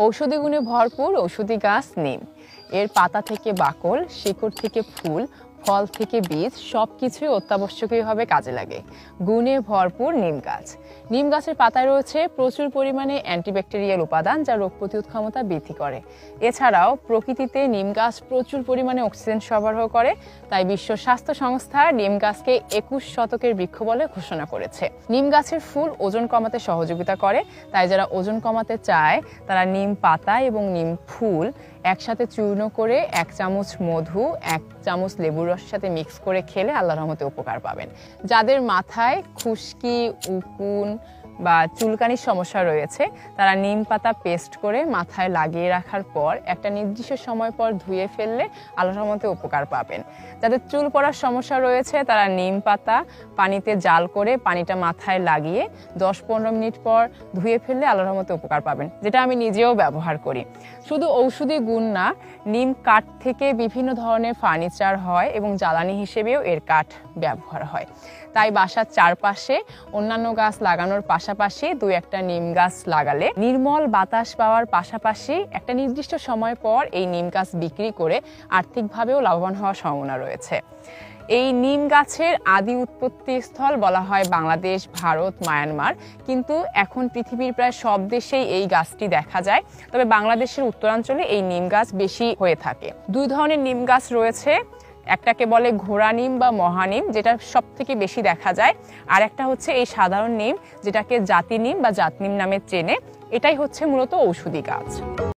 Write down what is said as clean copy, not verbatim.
ঔষধি গুণে ভরপুর ঔষধি গাছ নিম। এর পাতা থেকে বাকল, শিকড় থেকে ফুল, ফল থেকে বীজ সবকিছুই অত্যাবশ্যকীয়ভাবে কাজে লাগে। গুণে ভরপুর নিম গাছ। নিম গাছের পাতায় রয়েছে প্রচুর পরিমাণে অ্যান্টিব্যাকটেরিয়াল উপাদান যা রোগ প্রতিরোধ ক্ষমতা বৃদ্ধি করে। এছাড়াও প্রকৃতিতে নিম গাছ প্রচুর পরিমাণে অক্সিজেন সরবরাহ করে, তাই বিশ্ব স্বাস্থ্য সংস্থা নিম গাছকে 21 শতকের বৃক্ষ বলে ঘোষণা করেছে। নিম গাছের ফুল ওজন কমাতে সহযোগিতা করে, তাই যারা ওজন কমাতে চায় তারা নিম পাতা এবং নিম ফুল একসাথে চূর্ণ করে 1 চামচ মধু 1 চামচ লেবুর রসের সাথে মিক্স করে খেলে আল্লাহর রহমতে উপকার পাবেন। যাদের মাথায় খুশকি, উকুন বা চুলকানির সমস্যা রয়েছে তারা নিম পাতা পেস্ট করে মাথায় লাগিয়ে রাখার পর একটা নির্দিষ্ট সময় পর ধুয়ে ফেললে আল্লাহর রহমতে উপকার পাবেন। যাদের চুল পড়ার সমস্যা রয়েছে তারা নিম পাতা পানিতে জাল করে পানিটা মাথায় লাগিয়ে 10-15 মিনিট পর ধুয়ে ফেললে আল্লাহর রহমতে উপকার পাবেন, যেটা আমি নিজেও ব্যবহার করি। শুধু ঔষধি গুণ না, নিম কাঠ থেকে বিভিন্ন ধরনের ফার্নিচার হয় এবং জ্বালানি হিসেবেও এর কাঠ ব্যবহার হয়। তাই বাসার চারপাশে অন্যান্য গাছ লাগানোর পাশাপাশি 2-1টা নিম গাছ লাগালে নির্মল বাতাস পাওয়ার পাশাপাশি একটা নির্দিষ্ট সময় পর এই নিম গাছ বিক্রি করে আর্থিকভাবেও লাভবান হওয়ার সম্ভাবনা রয়েছে। এই নিম গাছের আদি উৎপত্তি স্থল বলা হয় বাংলাদেশ, ভারত, মায়ানমার, কিন্তু এখন পৃথিবীর প্রায় সব দেশেই এই গাছটি দেখা যায়। তবে বাংলাদেশের উত্তরাঞ্চলে এই নিম গাছ বেশি হয়ে থাকে। 2 ধরনের নিম গাছ রয়েছে, একটাকে বলে ঘোড়া নিম বা মহানিম, যেটা সব থেকে বেশি দেখা যায়, আর একটা হচ্ছে এই সাধারণ নিম যেটাকে জাতি নিম বা জাতনিম নামে চেনে। এটাই হচ্ছে মূলত ঔষধি গাছ।